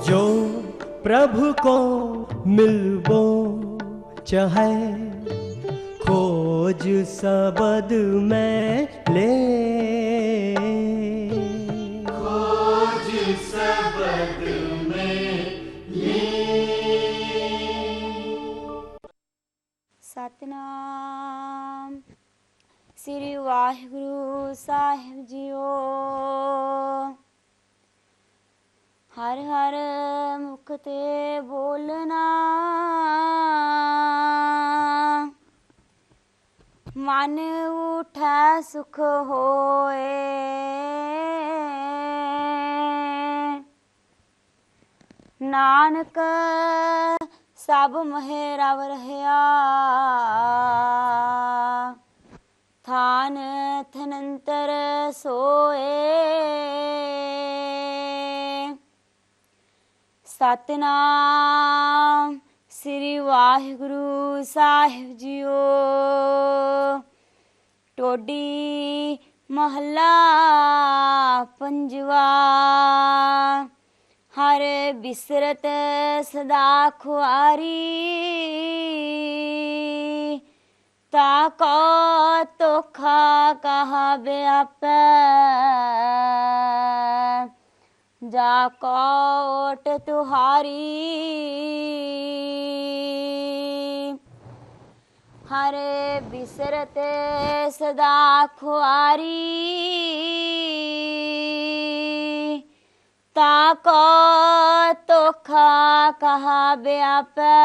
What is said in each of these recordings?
जो प्रभु को मिलबो चाहे, खोज सबद में ले, खोज सबद में ले। सतनाम श्री वाहिगुरु साहिब जीओ। हर हर मुख ते बोलना, मन उठै सुख होए। नानक सब महे रव रहया, थान थनंतर सोए। सतनाम श्री वाहिगुरु साहिब जीओ। टोडी महला पंजवा। हर बिसरत सदा खुआरी, ताको तोखा कहा व्यापै। जाको ओट तुहारी, हर बिसरत सदा खुआरी। ताको तोखा कहा व्यापै।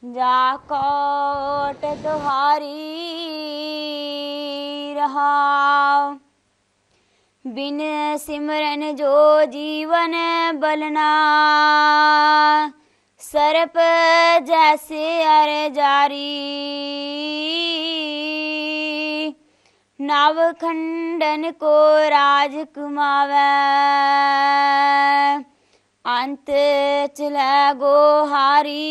जाको ओट तुहारी। रहाओ बिन सिमरन जो जीवन बलना, सर्प जैसे अर जारी। नव खंडन को राज कुमावै, अंत चलै गोहारी।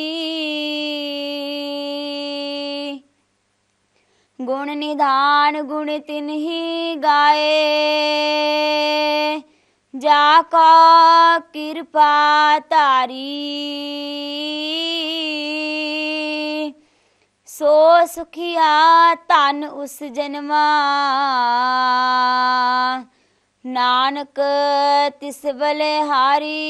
गुण निधान गुण तिन्ही गाए, जाका कृपा तारी। सो सुखिया धन उस जन्मा, नानक तिस बलिहारी।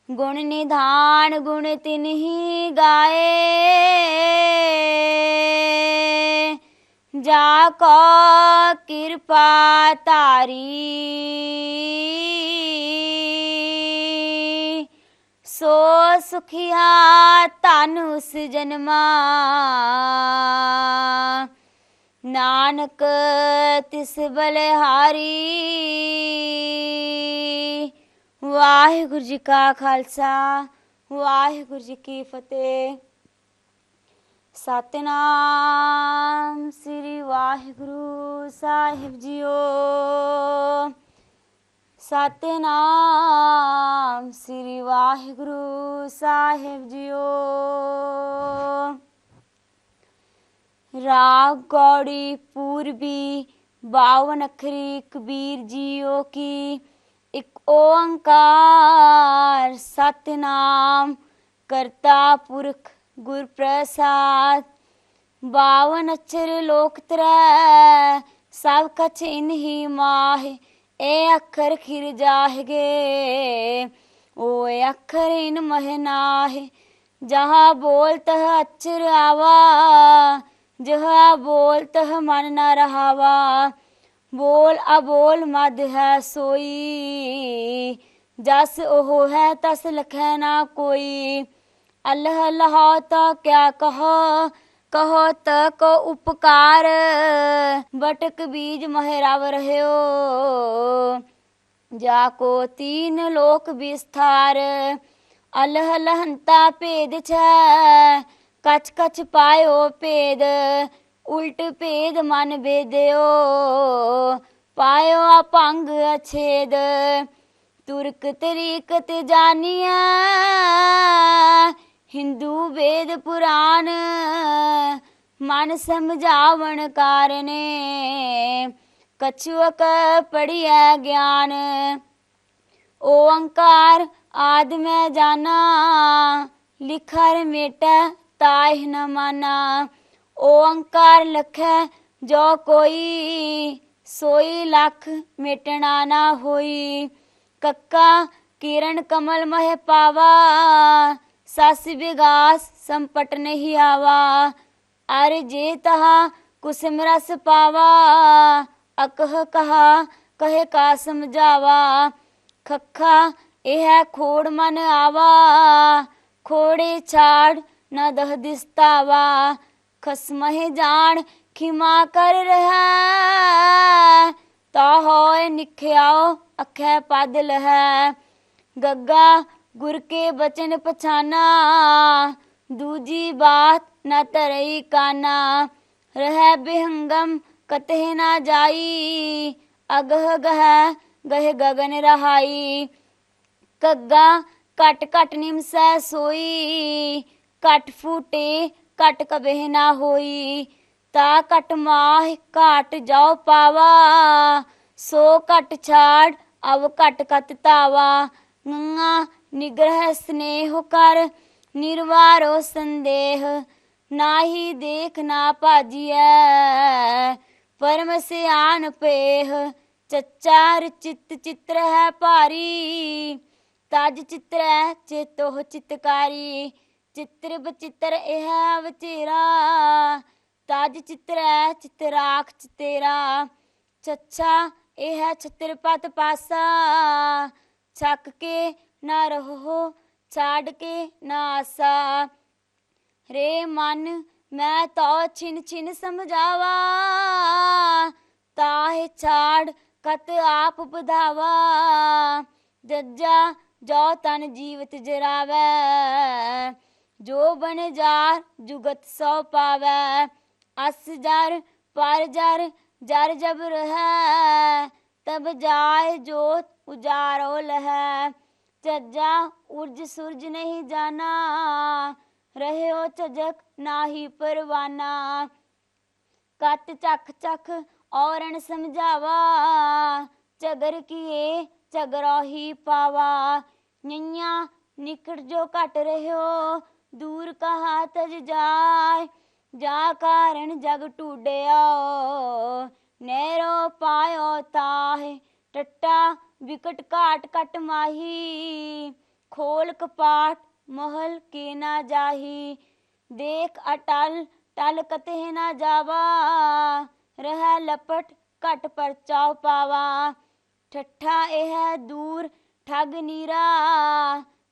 गुण निधान गुण तिन्ही गाए, जाको कृपा तारी। सो सुखिया धन उस जन्मा, नानक तिस बलिहारी। वाहिगुरु जी का खालसा, वाहिगुरु जी की फतेह। सतनाम श्री वाहिगुरु साहिब जीओ। सतनाम श्री वाहिगुरु साहिब जीओ। राग गौड़ी पूर्वी 52 अखरी कबीर जीओ की। एक ओंकार सतनाम करता पुरख गुर प्रसाद। 52 अक्षर लोक त्रै, सब कछ इन्ही माहे। ए अखर खिर जाहगे, ओ अखर इन मह नाहे। जहाँ बोल तह अक्षर आवा, जहाँ बोल तह मन न रहावा। बोल अबोल मद है सोई, जस ओह है तस लखै ना कोई। अल्लाह अल्लाह तो क्या कहो, कहो त को उपकार। बटक बीज महराव रह्यो, जाको 3 लोक विस्तार। अल्लाह अल्लाहंता भेद छै, कछ कछ पायो भेद। उल्ट भेद मन भेद्यो पायो अपंग अछेद तुर्क तरीकत जानिया हिंदू वेद पुराण मन समझावन कारणे कछुअक पढ़िया ज्ञान ओंकार आद में जाना लिखर मेटा ताह न माना ओंकार लखै जो कोई सोई लख मेटना ना होई कक्का किरण कमल मह पावा सस विगास संपट नहीं आवा अर जे तहा कुसुम रस पावा अकह कहा कहे का समझावा खखा यह खोड़ मन आवा खोड़े छाड़ न दह दिस्तावा खसमह जान खिमा कर रहा ता होए निख्याओ अखै पद लह गग्गा गुर के बचन पछाना दूजी बात न तरई काना रह बेहंगम कतह ना जाई अगह गह गह गगन रहाई कग्गा कट कट निमसै सोई कट फूटे कट कबह ना होई ता कट माह काट जाओ पावा सो कट छाड़ अब कट कत तावा गंगा निग्रह स्नेह कर निर्वारो संदेह नाही देख ना भाजिया परम से आन पेह चचार चित चित्र है भारी तज चित्र है चेतो चितकारी चित्र बचित्र यह वचेरा तज चित्र है चितराख चितेरा चच्छा यह छत्रपत पासा छक के न रहो छाड़ के न आसा रे मन मैं तो छिन छिन समझावा ताहे छाड़ कत आप बधावा जज्जा जो तन जीवत जरावै जो बन जार जुगत सौ पावै अस जर पर जर जर जब रह तब जाए जोत उजारो लह जज्जा उर्ज सूरज नहीं जाना रहे हो चजक नाही परवाना कत चख चख औरन समझावा चगर किए चगरो ही पावा नैया निकट जो कट रहे हो दूर कहा तज जाय जा कारण जग टूडयो नैरो पायो ताहे टट्टा विकट काट कट माही खोल कपाट महल के ना जाही देख अटल टल कते ना जावा रह लपट कट पर चाव पावा ठट्ठा यह दूर ठग नीरा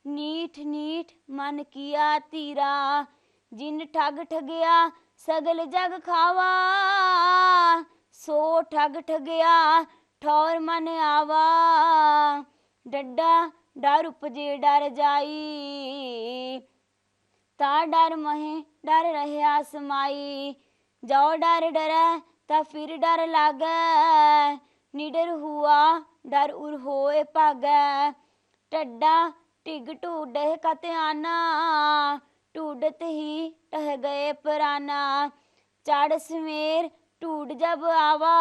नीठ नीठ मन किया तीरा जिन ठग ठगया सगल जग खावा सो ठग ठगया ठौर मन आवा डड्डा डर उपजे डर जाई ता डर महे डर रहे समाई जाओ डर डरै ता फिर डर लागै निडर हुआ डर उर होए भागै टड्डा टिग टूडह कत आना टूडत ही टह गए पराना चढ़ समेर टूड जब आवा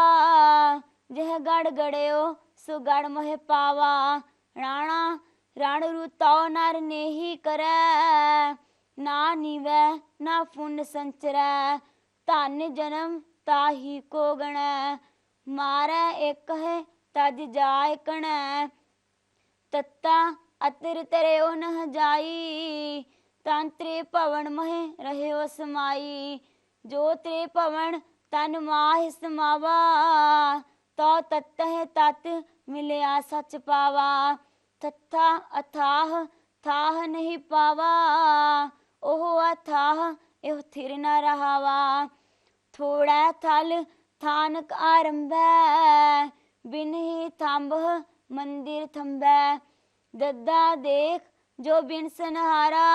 जह गड़ गड़यो सो गड़ मह पावा राणा रण रुताओ नर नेही करै ना नीवै ना पुण्य संचरै धन जन्म ताही को गणै मारै एक है तज जाय कणै तत्ता अतिर तरयो नह जाई तंत्रे पवन मह रहयो समाई जो त्रे पवन तन माह समावा तो तत्तह तत् मिलया सच पावा तथा अथाह थाह नहीं पावा ओह अथाह एह थिर न रहावा थोड़ा थल थानक आरंभै बिन ही थंब मंदिर थंबै दद्दा देख जो बिन सनहारा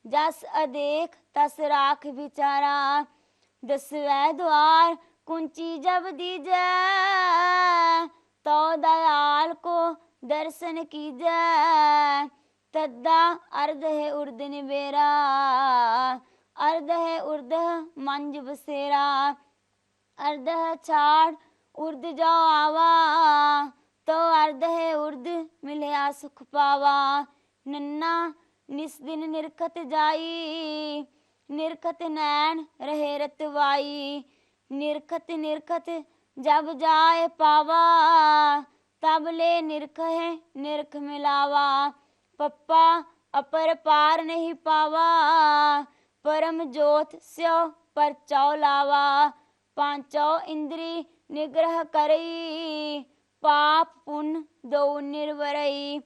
जस अदेख तस राख बिचारा दसवै द्वार कुंची जब दीजै, तो दयाल को दर्शन कीजै। तद्दा अर्ध है उर्द निबेरा, अर्ध है उर्द मंज बसेरा। अर्ध है छाड़ उर्द जो आवा, तो अर्ध है उर्द मिलया सुख पावा। नन्ना निस दिन निरखत जाई, निरखत नैन रहे रतवाई। निरखत निरखत जब जाए पावा, तब ले निरख है निरख मिलावा। पप्पा अपर पार नहीं पावा, परम जोत स्यो परचौ लावा। पांचों इंद्री निग्रह करई, पाप पुण्य दो निर्वरई।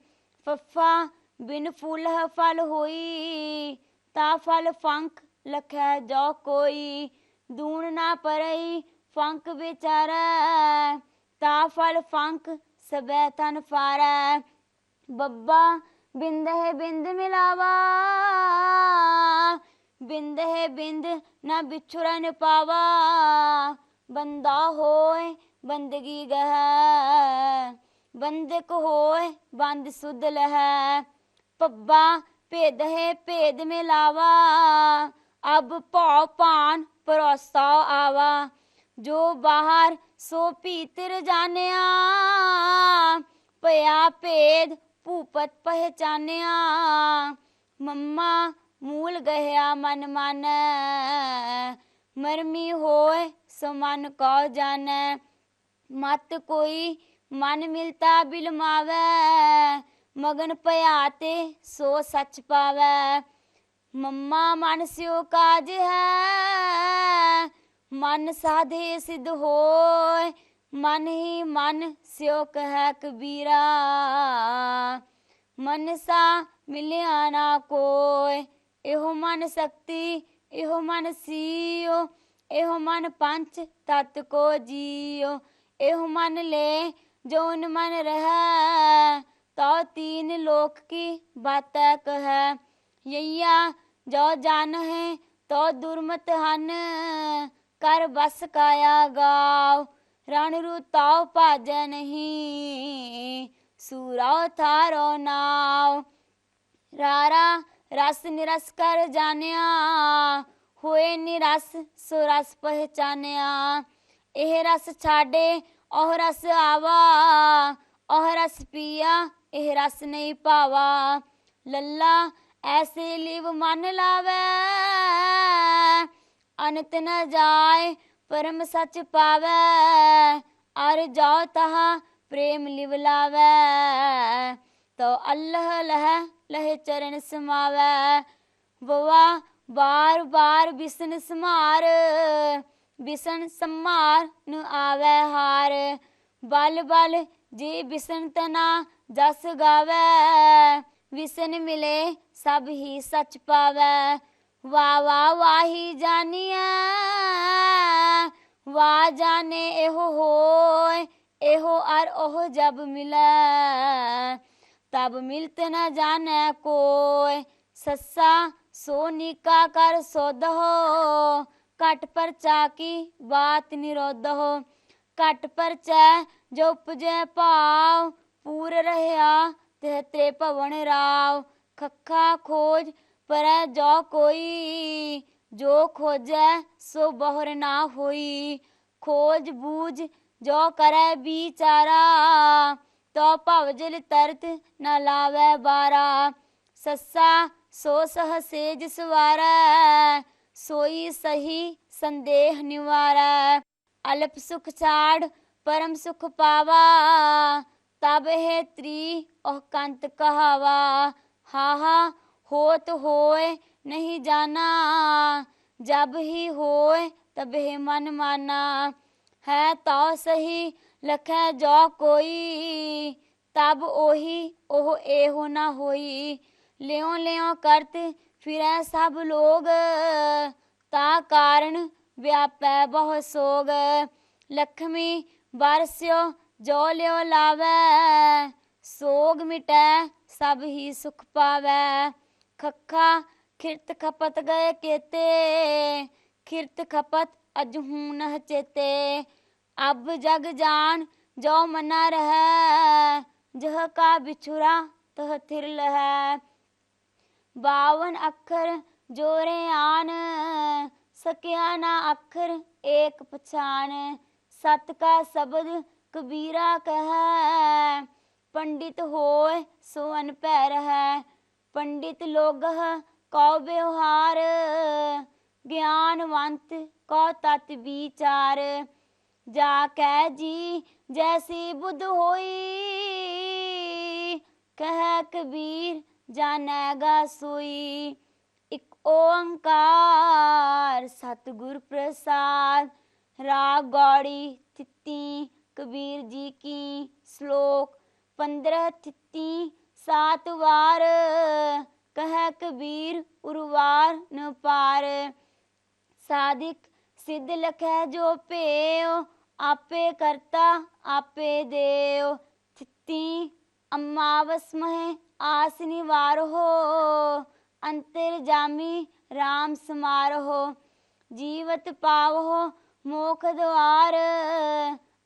फफा बिन फूलह फल होई, ता फल फंक लखै जो कोई। दून ना परई फंक बेचारै, ता फल फंक सबै तन फारै। बब्बा बिंद है बिंद मिलावा, बिंद है बिंद ना बिछुड़न पावा। बंदा होए बंदगी गह, बंदक होए बंद सुध लह। पब्बा भेद है भेद मिलावा, अब भौ पान परोसा आवा। जो बाहर सो भीतर जानिया, पया भेद भूपत पहचानिया। मम्मा मूल गया मन मन, मरमी होए सो मन को जाने। मत कोई मन मिलता बिलमावे, मगन पयाते सो सच पावे। मम्मा मन स्यो काज है, मन साधे सिद्ध होए। मन ही मन स्यो कह कबीरा, मन सा मिलिया ना कोय। एहो मन शक्ति एहो मन सीओ, एहो मन पंच तत् को जियो। एहो मन ले जोन मन रह, तो तीन लोक की बात कह। यैया जो जान है तो दुर्मत हन, कर बस काया गाओ। रण रुताओ भाजै नहीं, सूराओ थारो नाव। रारा रस निरस कर जानिया, होए निरस सो रस पहचानिया। एह रस छाडे ओह रस आवा, ओह रस पिया एह रस नहीं पावा। लल्ला ऐसे लिव मन लावे, अनत न जाए परम सच पावे। अर जाओ तहा प्रेम लिव लावे, तो अल्लाह लह लहे चरण समावे। बवा बार बार बिसन समार, बिसन समार न आवे हार। बल बल जे बिसन तना जस गावे, विसन मिले सब ही सच पावे। वाह वाह वाही जानिए, वाह जाने एहो होए। एहो अर ओह जब मिले, तब मिलत न जाने कोय। सस्सा सोनिका कर सोध हो, कट परचा की बात निरोध हो। कट परचै जो उपजै भाव, पूर रहया तह ते भवन राव। खखा खोज परै जो कोई, जो खोजै सो बहुर ना होई। खोज बूझ जो करै बिचारा, तो भवजल तरत न लावै बारा। सस्सा सो सह सेज सवारै, सोई सही संदेह निवारै। अल्प सुख छाड़ परम सुख पावा, तब है त्री ओह कंत कहावा। हाहा होत होए नहीं जाना, जब ही होए तब है मन माना। है तो सही लखै जो कोई, तब ओही ओह एहो न होई। लियों लियों करत फिरै सब लोग, ता कारण व्यापै बहु सोग। लक्ष्मी बरस्यो जो लियो लावै, सोग मिटै सब ही सुख पावै। खखा खिरत खपत गए केते, खिरत खपत अजहू नह चेते। अब जग जान जो मना रह, जह का बिछुरा तह थिर लह। 52 अखर जोरे आन, सकिया ना अखर एक पछान। सत का शब्द कबीरा कह, पंडित होए सो अनपैर है। पंडित लोगह कौ व्यवहार, ज्ञानवंत कौ तत् विचार। जाकै जी जैसी बुध होई, कह कबीर जानेगा सोई। एक ओंकार सतगुर प्रसाद, राग गौड़ी थित्ती कबीर जी की। श्लोक 15 थित्ती 7 वार, कह कबीर उर्वार न पार। साधिक सिद्ध लखै जो पेव, आपे करता आपे देव। थित्ती अमावस मह आस निवारहो, अंतर्जामी राम समारहो। जीवत पावहो मोख द्वार,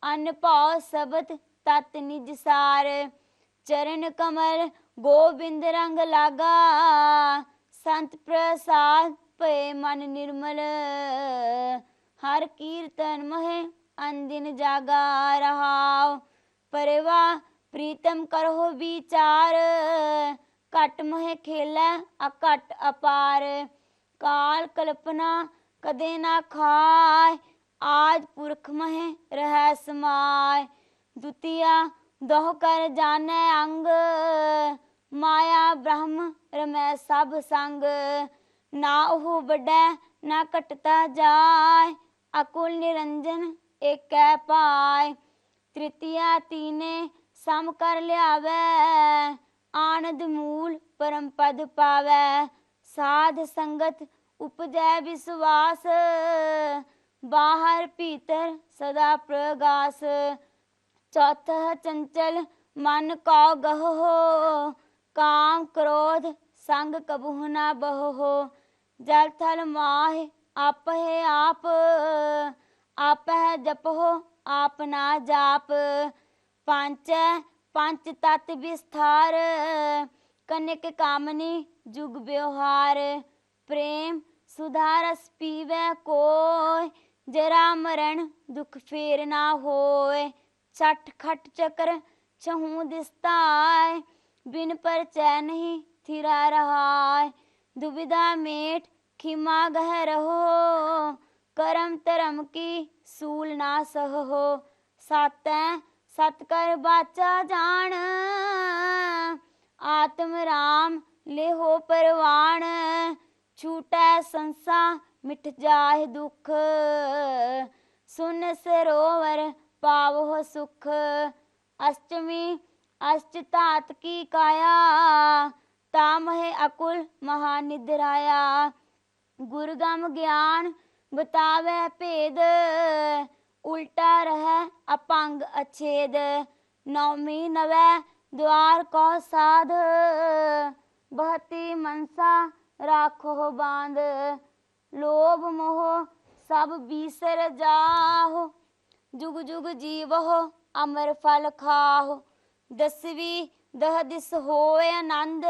अन्न पाओ सबत तत् निज सार। चरण कमल गोबिंद रंग लागा, संत प्रसाद पे मन निर्मल। हर कीर्तन मह अनदिन जागा रहाओ, परवा प्रीतम करहो विचार। घट मह खेलै अघट अपार, काल कल्पना कदे ना खाय। आज पुरख मह रह समाय, दुतिया दोह कर जानै अंग। माया ब्रह्म रमै सब संग, ना ओह बढ़ै ना घटता जाय। अकुल निरंजन एकै पाय, तृतीया तीने सम कर लियावै। आनंद मूल परम पद पावै, साध संगत उपजै विश्वास। बाहर भीतर सदा प्रगास, चौथा चंचल मन कौ गहो। काम क्रोध संग कबहु न बहो, जल थल माह आपहे आप। आपह जपहो आप ना जाप, पांचै पंच तत् विस्तार। कनिक कामनी जुग व्यवहार, प्रेम सुधा रस पीवै कोय। जरा मरण दुख फेर ना होय, छठ खट चक्र छहूँ दिसताय। बिन परचै नहीं थिरा रहाय, दुविधा मेट खिमा गह रहो। करम धर्म की सूल ना सहो, सातै सत कर बाचा जान। आत्म राम लेहो परवान, छूटै संसा मिट जाहि दुख। सुन सरोवर पावो सुख, अष्टमी अष्टतात की काया। तामह अकुल महानिद्राया, गुरगम ज्ञान बतावै भेद। उल्टा रह अपंग अच्छेद, नौमी नवै द्वार को साध। बहती मनसा राखो बांध, लोभ मोह सब बीसर जाहो। जुग जुग जीवहो अमर फल खाहो, 10वीं दह दिस होए आनंद।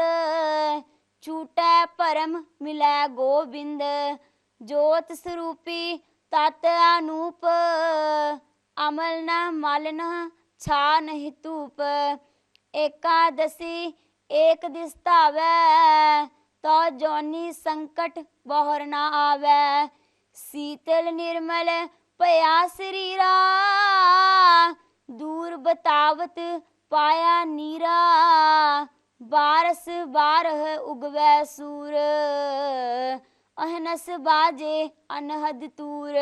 छूटै परम मिलै गोबिंद, जोत स्वरूपी तत् अनूप। अमल न मल न छा नहीं धूप, एकादशी एक दिस धावै। तो जोनी संकट बहर न आवै, शीतल निर्मल भया शरीरा। दूर बतावत पाया नीरा, बारस बारह उगवै सूर। अहनस बाजे अनहद तूर,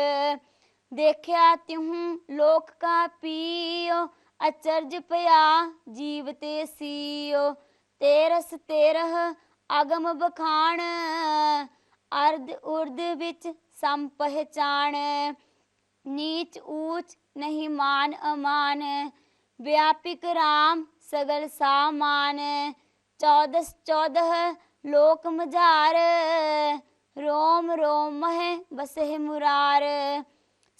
देखिया त्यूं लोक का पीओ। अचरज पया जीव ते सीओ, तेरस तेरह अगम बखान। अर्ध उर्ध विच सम पहचान, नीच ऊच नहीं मान अमान। व्यापिक राम सगल सामान, 14 14 लोक मझार। रोम रोम मह बसह मुरार,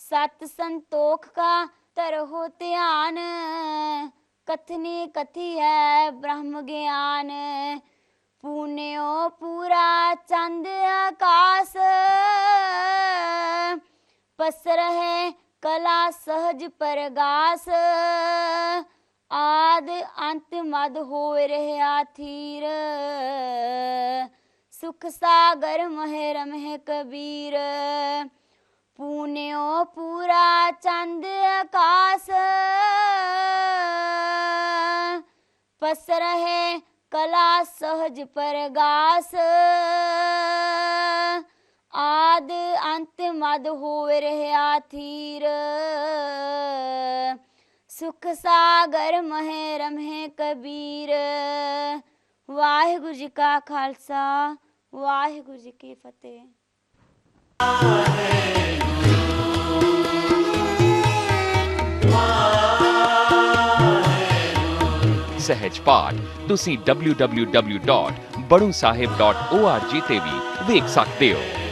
सत संतोख का तरहो ध्यान, कथनी कथी है ब्रह्म ज्ञान। पुण्यो पूरा चंद आकाश, पसर है कला सहज परगास। आद अंत मद हो रहा थीर, सुख सागर मह रमह कबीर। पुण्यो पूरा चंद आकाश, पसर है कला सहज परगास। आद अंत मद हो रहा थीर, सुख सागर मह रमह कबीर। वाहिगुरु जी का खालसा, वाहिगुरु जी की फतेह। सहज पाठ ਤੁਸੀਂ www.badusahib.org ਤੇ ਵੀ ਵੇਖ ਸਕਦੇ ਹੋ।